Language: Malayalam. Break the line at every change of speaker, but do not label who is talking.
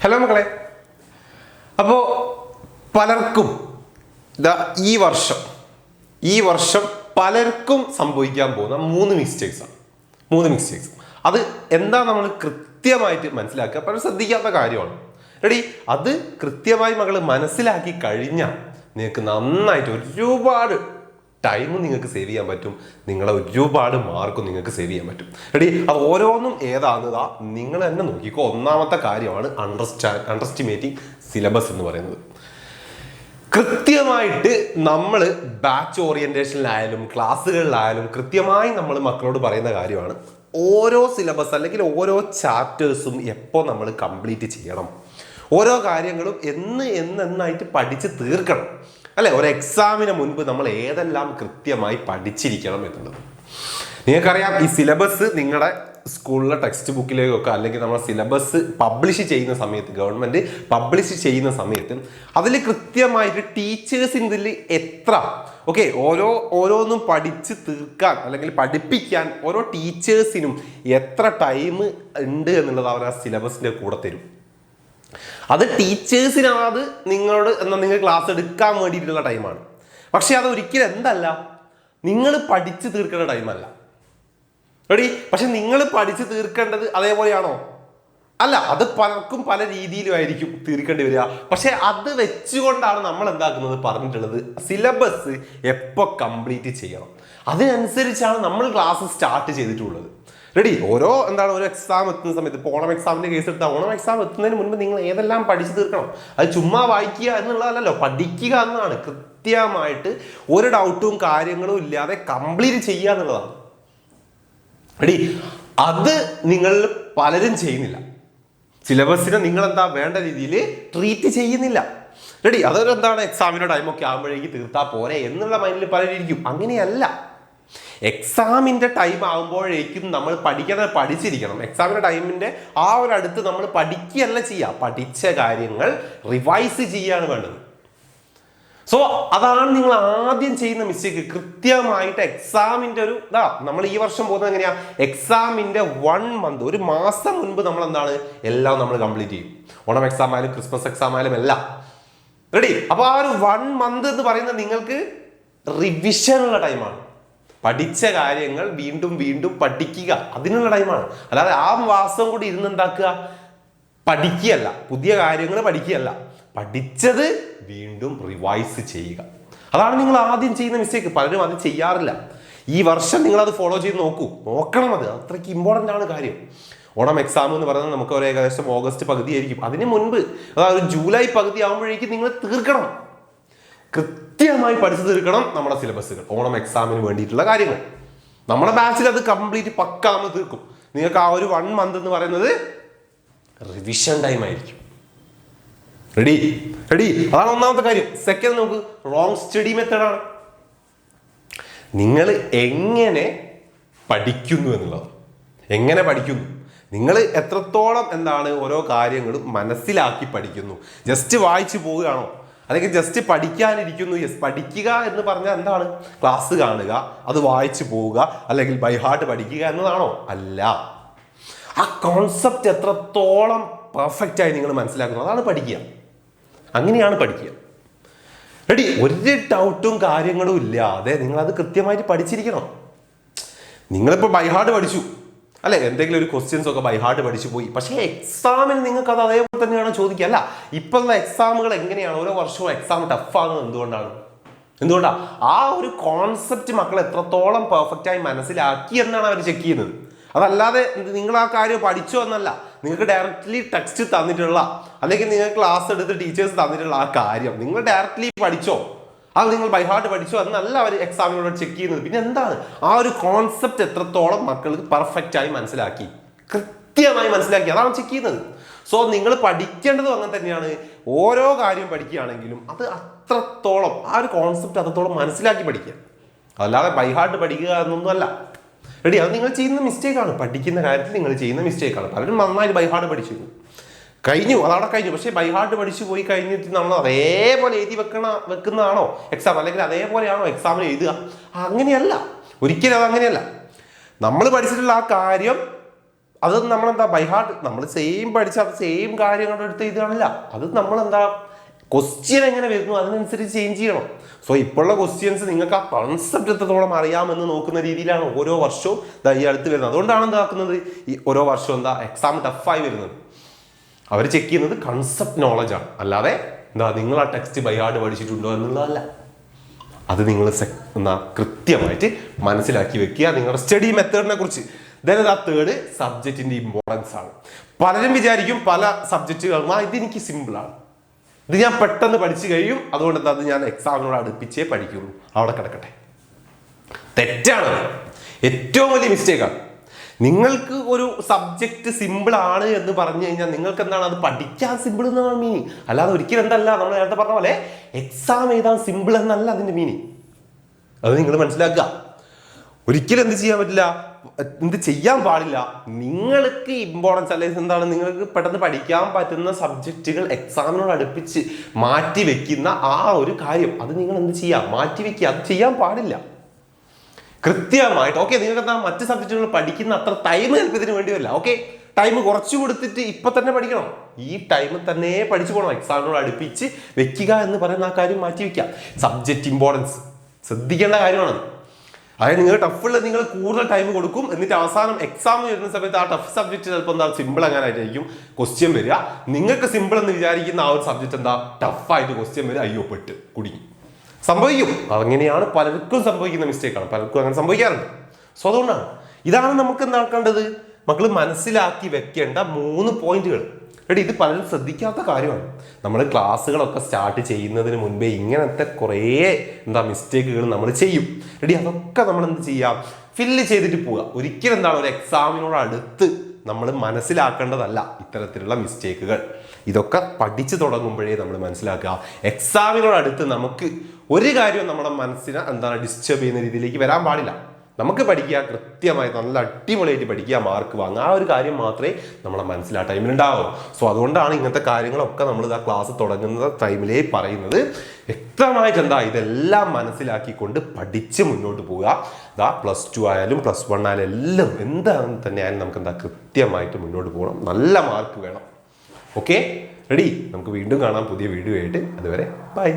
ഹലോ മക്കളെ. അപ്പോൾ പലർക്കും ഈ വർഷം പലർക്കും സംഭവിക്കാൻ പോകുന്ന മൂന്ന് മിസ്റ്റേക്സ് അത് എന്താ നമ്മൾ കൃത്യമായിട്ട് മനസ്സിലാക്കുക. പലരും ശ്രദ്ധിക്കാത്ത കാര്യമാണ്. റെഡി? അത് കൃത്യമായി മകൾ മനസ്സിലാക്കി കഴിഞ്ഞാൽ നിങ്ങൾക്ക് നന്നായിട്ട് ഒരുപാട് ടൈം നിങ്ങൾക്ക് സേവ് ചെയ്യാൻ പറ്റും, നിങ്ങളെ ഒരുപാട് മാർക്കും നിങ്ങൾക്ക് സേവ് ചെയ്യാൻ പറ്റും. റെഡി? അത് ഓരോന്നും ഏതാണെന്നതാ നിങ്ങൾ തന്നെ നോക്കിക്കോ. ഒന്നാമത്തെ കാര്യമാണ് അണ്ടർസ്റ്റിമേറ്റിംഗ് സിലബസ് എന്ന് പറയുന്നത്. കൃത്യമായിട്ട് നമ്മൾ ബാച്ച് ഓറിയന്റേഷനിലായാലും ക്ലാസ്സുകളിലായാലും കൃത്യമായി നമ്മൾ മക്കളോട് പറയുന്ന കാര്യമാണ്, ഓരോ സിലബസ് അല്ലെങ്കിൽ ഓരോ ചാപ്റ്റേഴ്സും എപ്പോൾ നമ്മൾ കംപ്ലീറ്റ് ചെയ്യണം, ഓരോ കാര്യങ്ങളും എന്നായിട്ട് പഠിച്ച് തീർക്കണം. അല്ലെ? ഒരു എക്സാമിന് മുൻപ് നമ്മൾ ഏതെല്ലാം കൃത്യമായി പഠിച്ചിരിക്കണം എന്നുള്ളത്. നിങ്ങൾക്കറിയാം, ഈ സിലബസ് നിങ്ങളുടെ സ്കൂളിലെ ടെക്സ്റ്റ് ബുക്കിലേക്കൊക്കെ അല്ലെങ്കിൽ നമ്മുടെ സിലബസ് പബ്ലിഷ് ചെയ്യുന്ന സമയത്ത്, ഗവൺമെന്റ് പബ്ലിഷ് ചെയ്യുന്ന സമയത്ത് അതിൽ കൃത്യമായിട്ട് ടീച്ചേഴ്സിന് ഇതിൽ എത്ര ഓരോന്നും പഠിച്ച് തീർക്കാൻ അല്ലെങ്കിൽ പഠിപ്പിക്കാൻ ഓരോ ടീച്ചേഴ്സിനും എത്ര ടൈം ഉണ്ട് എന്നുള്ളത് അവർ ആ സിലബസിന്റെ കൂടെ തരും. അത് ടീച്ചേഴ്സിനത് നിങ്ങൾ ക്ലാസ് എടുക്കാൻ വേണ്ടിയിട്ടുള്ള ടൈമാണ്. പക്ഷെ അത് ഒരിക്കലും എന്തല്ല, നിങ്ങൾ പഠിച്ചു തീർക്കേണ്ട ടൈമല്ല. റെഡി? പക്ഷെ നിങ്ങൾ പഠിച്ചു തീർക്കേണ്ടത് അതേപോലെയാണോ? അല്ല, അത് പലർക്കും പല രീതിയിലുമായിരിക്കും തീർക്കേണ്ടി വരിക. പക്ഷെ അത് വെച്ചുകൊണ്ടാണ് നമ്മൾ എന്താക്കുന്നത് പറഞ്ഞിട്ടുള്ളത്, സിലബസ് എപ്പോൾ കംപ്ലീറ്റ് ചെയ്യണം അതിനനുസരിച്ചാണ് നമ്മൾ ക്ലാസ് സ്റ്റാർട്ട് ചെയ്തിട്ടുള്ളത്. റെഡി? ഒരു എക്സാം എത്തുന്ന സമയത്ത്, ഇപ്പോൾ ഓണം എക്സാമിന്റെ കേസ് എടുത്താൽ ഓണം എക്സാം എത്തുന്നതിന് മുൻപ് നിങ്ങൾ ഏതെല്ലാം പഠിച്ചു തീർക്കണം. അത് ചുമ്മാ വായിക്കുക എന്നുള്ളതല്ലോ, പഠിക്കുക എന്നതാണ്. കൃത്യമായിട്ട് ഒരു ഡൗട്ടും കാര്യങ്ങളും ഇല്ലാതെ കംപ്ലീറ്റ് ചെയ്യുക എന്നുള്ളതാണ്. റെഡി? അത് നിങ്ങൾ പലരും ചെയ്യുന്നില്ല. സിലബസിനെ നിങ്ങൾ വേണ്ട രീതിയിൽ ട്രീറ്റ് ചെയ്യുന്നില്ല. റെഡി? അതൊരു എക്സാമിന്റെ ടൈമൊക്കെ ആകുമ്പോഴേക്ക് തീർത്താൽ പോരെ എന്നുള്ള മൈൻഡിൽ പലരും ഇരിക്കും. അങ്ങനെയല്ല. എക്സാമിന്റെ ടൈം ആകുമ്പോഴേക്കും നമ്മൾ പഠിച്ചിരിക്കണം. എക്സാമിന്റെ ടൈമിന്റെ ആ ഒരു അടുത്ത് നമ്മൾ പഠിക്കുകയല്ല ചെയ്യുക, പഠിച്ച കാര്യങ്ങൾ റിവൈസ് ചെയ്യാണ് വേണ്ടത്. സോ അതാണ് നിങ്ങൾ ആദ്യം ചെയ്യുന്ന മിസ്റ്റേക്ക്. കൃത്യമായിട്ട് എക്സാമിന്റെ നമ്മൾ ഈ വർഷം പോകുന്നത് എങ്ങനെയാ, എക്സാമിന്റെ 1 മന്ത്, ഒരു മാസം മുൻപ് നമ്മൾ എല്ലാം നമ്മൾ കംപ്ലീറ്റ് ചെയ്യും. ഓണം എക്സാം ആയാലും ക്രിസ്മസ് എക്സാം ആയാലും എല്ലാം. റെഡി? അപ്പൊ ആ ഒരു 1 മന്ത് എന്ന് പറയുന്നത് നിങ്ങൾക്ക് റിവിഷനുള്ള ടൈമാണ്. പഠിച്ച കാര്യങ്ങൾ വീണ്ടും വീണ്ടും പഠിക്കുക, അതിനുള്ള ടൈമാണ്. അല്ലാതെ ആ മാസം കൂടി ഇരുന്നുണ്ടാക്കുക പഠിക്കുകയല്ല, പുതിയ കാര്യങ്ങൾ പഠിക്കുകയല്ല, പഠിച്ചത് വീണ്ടും റിവൈസ് ചെയ്യുക. അതാണ് നിങ്ങൾ ആദ്യം ചെയ്യുന്ന മിസ്റ്റേക്ക്. പലരും അത് ചെയ്യാറില്ല. ഈ വർഷം നിങ്ങൾ അത് ഫോളോ ചെയ്ത് നോക്കണം. അത് അത്രയ്ക്ക് ഇമ്പോർട്ടൻ്റ് ആണ് കാര്യം. ഓണം എക്സാം എന്ന് പറയുന്നത് നമുക്ക് ഒരു ഏകദേശം ഓഗസ്റ്റ് പകുതി ആയിരിക്കും. അതിന് മുൻപ് അതായത് ഒരു ജൂലൈ പകുതി ആകുമ്പോഴേക്കും നിങ്ങൾ തീർക്കണം. കൃത്യമായി പഠിച്ചു തീർക്കണം നമ്മുടെ സിലബസുകൾ, ഓണം എക്സാമിന് വേണ്ടിയിട്ടുള്ള കാര്യങ്ങൾ. നമ്മുടെ ബാച്ചിൽ അത് കംപ്ലീറ്റ് പക്ക നമ്മൾ തീർക്കും. നിങ്ങൾക്ക് ആ ഒരു 1 മന്ത് എന്ന് പറയുന്നത് റിവിഷൻ ടൈം ആയിരിക്കും. റെഡി? അതാണ് ഒന്നാമത്തെ കാര്യം. സെക്കൻഡ് നോക്ക്, റോങ് സ്റ്റഡി മെത്തേഡാണ്. നിങ്ങൾ എങ്ങനെ പഠിക്കുന്നു എന്നുള്ളത്. എങ്ങനെ പഠിക്കുന്നു, നിങ്ങൾ എത്രത്തോളം ഓരോ കാര്യങ്ങളും മനസ്സിലാക്കി പഠിക്കുന്നു. ജസ്റ്റ് വായിച്ചു പോവുകയാണോ, അല്ലെങ്കിൽ ജസ്റ്റ് പഠിക്കാനിരിക്കുന്നു? പഠിക്കുക എന്ന് പറഞ്ഞാൽ എന്താണ്? ക്ലാസ് കാണുക, അത് വായിച്ചു പോവുക, അല്ലെങ്കിൽ ബൈ ഹാർട്ട് പഠിക്കുക എന്നതാണോ? അല്ല. ആ കോൺസെപ്റ്റ് എത്രത്തോളം പെർഫെക്റ്റ് ആയി നിങ്ങൾ മനസ്സിലാക്കുന്നു, അതാണ് പഠിക്കുക. അങ്ങനെയാണ് പഠിക്കുക. റെഡി? ഒരു ഡൗട്ടും കാര്യങ്ങളും ഇല്ലാതെ നിങ്ങൾ അത് കൃത്യമായിട്ട് പഠിച്ചിരിക്കണം. നിങ്ങളിപ്പോൾ ബൈ ഹാർട്ട് പഠിച്ചു, അല്ലെ? എന്തെങ്കിലും ഒരു ക്വസ്റ്റ്യൻസ് ഒക്കെ ബൈ ഹാർട്ട് പഠിച്ചു പോയി. പക്ഷേ എക്സാമിന് നിങ്ങൾക്ക് അത് അതേപോലെ തന്നെയാണ് ചോദിക്കുക. അല്ല, ഇപ്പോഴുള്ള എക്സാമുകൾ എങ്ങനെയാണ്? ഓരോ വർഷവും എക്സാം ടഫാകുന്നത് എന്തുകൊണ്ടാണ്? ആ ഒരു കോൺസെപ്റ്റ് മക്കൾ എത്രത്തോളം പെർഫെക്റ്റ് ആയി മനസ്സിലാക്കി എന്നാണ് അവർ ചെക്ക് ചെയ്യുന്നത്. അതല്ലാതെ നിങ്ങൾ ആ കാര്യം പഠിച്ചോ എന്നല്ല. നിങ്ങൾക്ക് ഡയറക്റ്റ്ലി ടെക്സ്റ്റ് തന്നിട്ടുള്ള, അല്ലെങ്കിൽ നിങ്ങൾ ക്ലാസ് എടുത്ത് ടീച്ചേഴ്സ് തന്നിട്ടുള്ള ആ കാര്യം നിങ്ങൾ ഡയറക്റ്റ്ലി പഠിച്ചോ, അത് നിങ്ങൾ ബൈ ഹാർട്ട് പഠിച്ചോ എന്നല്ല അവർ എക്സാമിനോട് ചെക്ക് ചെയ്യുന്നത്. പിന്നെ എന്താണ് ആ ഒരു കോൺസെപ്റ്റ് എത്രത്തോളം മക്കൾക്ക് പെർഫെക്റ്റ് ആയി മനസ്സിലാക്കി, കൃത്യമായി മനസ്സിലാക്കി, അതാണ് ചെക്ക് ചെയ്യുന്നത്. സോ നിങ്ങൾ പഠിക്കേണ്ടതും അങ്ങനെ തന്നെയാണ്. ഓരോ കാര്യം പഠിക്കുകയാണെങ്കിലും അത് അത്രത്തോളം ആ ഒരു കോൺസെപ്റ്റ് അത്രത്തോളം മനസ്സിലാക്കി പഠിക്കുക, അല്ലാതെ ബൈ ഹാർട്ട് പഠിക്കുക എന്നൊന്നും അല്ല. റെഡി? അത് നിങ്ങൾ ചെയ്യുന്ന മിസ്റ്റേക്കാണ്. പഠിക്കുന്ന കാര്യത്തിൽ നിങ്ങൾ ചെയ്യുന്ന മിസ്റ്റേക്കാണ്. പലരും നന്നായിട്ട് ബൈ ഹാർട്ട് പഠിച്ചു കഴിഞ്ഞു, അതവിടെ കഴിഞ്ഞു. പക്ഷേ ബൈ ഹാർട്ട് പഠിച്ചു പോയി കഴിഞ്ഞിട്ട് നമ്മൾ അതേപോലെ എഴുതി വെക്കുന്നതാണോ എക്സാം, അല്ലെങ്കിൽ അതേപോലെയാണോ എക്സാമിന് എഴുതുക? അങ്ങനെയല്ല, ഒരിക്കലും അത് അങ്ങനെയല്ല. നമ്മൾ പഠിച്ചിട്ടുള്ള ആ കാര്യം അത് നമ്മളെന്താ ബൈ ഹാർട്ട് നമ്മൾ സെയിം പഠിച്ച അത് സെയിം കാര്യങ്ങളുടെ അടുത്ത് ഇതാണല്ല. അത് നമ്മളെന്താ ക്വസ്റ്റ്യൻ എങ്ങനെ വരുന്നു അതിനനുസരിച്ച് ചേഞ്ച് ചെയ്യണം. സോ ഇപ്പോഴുള്ള ക്വസ്റ്റ്യൻസ് നിങ്ങൾക്ക് ആ കൺസെപ്റ്റ് എത്രത്തോളം അറിയാമെന്ന് നോക്കുന്ന രീതിയിലാണ് ഓരോ വർഷവും ഈ അടുത്ത് വരുന്നത്. അതുകൊണ്ടാണ് എന്താക്കുന്നത് ഈ ഓരോ വർഷവും എക്സാം ടഫായി വരുന്നത്. അവർ ചെക്ക് ചെയ്യുന്നത് കൺസെപ്റ്റ് നോളജാണ്, അല്ലാതെ നിങ്ങൾ ആ ടെക്സ്റ്റ് ബൈ ഹാർട്ട് പഠിച്ചിട്ടുണ്ടോ എന്നുള്ളതല്ല. അത് നിങ്ങൾ കൃത്യമായിട്ട് മനസ്സിലാക്കി വെക്കുക നിങ്ങളുടെ സ്റ്റഡി മെത്തേഡിനെ കുറിച്ച്. തേർഡ് സബ്ജക്റ്റിന്റെ ഇമ്പോർട്ടൻസ് ആണ്. പലരും വിചാരിക്കും പല സബ്ജക്റ്റുകളും ഇതെനിക്ക് സിമ്പിളാണ്, ഇത് ഞാൻ പെട്ടെന്ന് പഠിച്ചു കഴിയും, അതുകൊണ്ട് അത് ഞാൻ എക്സാമിനോട് അടുപ്പിച്ചേ പഠിക്കുള്ളൂ. അവിടെ കിടക്കട്ടെ. തെറ്റാണ്. ഏറ്റവും വലിയ മിസ്റ്റേക്കാണ്. നിങ്ങൾക്ക് ഒരു സബ്ജക്റ്റ് സിമ്പിൾ ആണ് എന്ന് പറഞ്ഞു കഴിഞ്ഞാൽ നിങ്ങൾക്ക് എന്താണ് അത് പഠിക്കാൻ സിമ്പിൾ എന്നാണ് മീനിങ്. അല്ലാതെ ഒരിക്കലും എന്തല്ല നമ്മൾ നേരത്തെ പറഞ്ഞ പോലെ എക്സാം എഴുതാൻ സിമ്പിൾ എന്നല്ല അതിന്റെ മീനിങ്. അത് നിങ്ങൾ മനസ്സിലാക്കുക. ഒരിക്കലും എന്ത് ചെയ്യാൻ പറ്റില്ല, എന്ത് ചെയ്യാൻ പാടില്ല, നിങ്ങൾക്ക് ഇമ്പോർട്ടൻസ് അല്ലെങ്കിൽ എന്താണ് നിങ്ങൾക്ക് പെട്ടെന്ന് പഠിക്കാൻ പറ്റുന്ന സബ്ജക്റ്റുകൾ എക്സാമിനോട് അടുപ്പിച്ച് മാറ്റി വെക്കുന്ന ആ ഒരു കാര്യം അത് നിങ്ങൾ എന്ത് ചെയ്യുക, മാറ്റി വെക്കുക. അത് ചെയ്യാൻ പാടില്ല. കൃത്യമായിട്ട് നിങ്ങൾക്ക് എന്താ മറ്റ് സബ്ജക്റ്റുകൾ പഠിക്കുന്ന അത്ര ടൈം ഹെൽപ്പതിന് വേണ്ടിയല്ല. ടൈം കുറച്ചു കൊടുത്തിട്ട് ഇപ്പൊ തന്നെ പഠിക്കണം. ഈ ടൈമിൽ തന്നെ പഠിച്ചു പോകണം. എക്സാമിനോട് അടുപ്പിച്ച് വെക്കുക എന്ന് പറയുന്ന ആ കാര്യം മാറ്റി വെക്കുക. സബ്ജക്റ്റ് ഇമ്പോർട്ടൻസ് ശ്രദ്ധിക്കേണ്ട കാര്യമാണ്. അതായത് നിങ്ങൾ ടഫുള്ള നിങ്ങൾ കൂടുതൽ ടൈം കൊടുക്കും, എന്നിട്ട് അവസാനം എക്സാം വരുന്ന സമയത്ത് ആ ടഫ് സബ്ജക്റ്റ് ചിലപ്പോൾ സിമ്പിൾ അങ്ങനായിട്ടായിരിക്കും ക്വസ്റ്റ്യൻ വരിക. നിങ്ങൾക്ക് സിമ്പിൾ എന്ന് വിചാരിക്കുന്ന ആ ഒരു സബ്ജക്റ്റ് ടഫായിട്ട് ക്വസ്റ്റ്യൻ വരിക. അയ്യോ പെട്ട് കുടുങ്ങി. സംഭവിക്കും. അങ്ങനെയാണ് പലർക്കും സംഭവിക്കുന്ന മിസ്റ്റേക്കാണ്. പലർക്കും അങ്ങനെ സംഭവിക്കാറുണ്ട്. സോ അതുകൊണ്ടാണ് ഇതാണ് നമുക്ക് നടക്കേണ്ടത്. മക്കൾ മനസ്സിലാക്കി വെക്കേണ്ട 3 പോയിന്റുകൾ. ഇത് പലരും ശ്രദ്ധിക്കാത്ത കാര്യമാണ്. നമ്മൾ ക്ലാസ്സുകളൊക്കെ സ്റ്റാർട്ട് ചെയ്യുന്നതിന് മുൻപേ ഇങ്ങനത്തെ കുറേ മിസ്റ്റേക്കുകൾ നമ്മൾ ചെയ്യും. അതൊക്കെ നമ്മൾ എന്ത് ചെയ്യാം, ഫില്ല് ചെയ്തിട്ട് പോവുക. ഒരിക്കലും ഒരു എക്സാമിനോട് അടുത്ത് നമ്മൾ മനസ്സിലാക്കേണ്ടതല്ല ഇത്തരത്തിലുള്ള മിസ്റ്റേക്കുകൾ. ഇതൊക്കെ പഠിച്ചു തുടങ്ങുമ്പോഴേ നമ്മൾ മനസ്സിലാക്കുക. എക്സാമിനോട് അടുത്ത് നമുക്ക് ഒരു കാര്യവും നമ്മുടെ മനസ്സിനെ ഡിസ്റ്റർബ് ചെയ്യുന്ന രീതിയിലേക്ക് വരാൻ പാടില്ല. നമുക്ക് പഠിക്കുക, കൃത്യമായി നല്ല അടിപൊളിയായിട്ട് പഠിക്കുക, മാർക്ക് വാങ്ങുക. ആ ഒരു കാര്യം മാത്രമേ നമ്മുടെ മനസ്സിൽ ആ ടൈമിലുണ്ടാവും. സോ അതുകൊണ്ടാണ് ഇങ്ങനത്തെ കാര്യങ്ങളൊക്കെ നമ്മൾ ക്ലാസ് തുടങ്ങുന്ന ടൈമിലേ പറയുന്നത്. വ്യക്തമായിട്ട് ഇതെല്ലാം മനസ്സിലാക്കിക്കൊണ്ട് പഠിച്ച് മുന്നോട്ട് പോവുക. +2 ആയാലും +1 ആയാലും എല്ലാം എന്താണെന്ന് തന്നെ ആയാലും നമുക്ക് കൃത്യമായിട്ട് മുന്നോട്ട് പോകണം. നല്ല മാർക്ക് വേണം. റെഡി? നമുക്ക് വീണ്ടും കാണാം പുതിയ വീഡിയോ ആയിട്ട്. അതുവരെ ബൈ.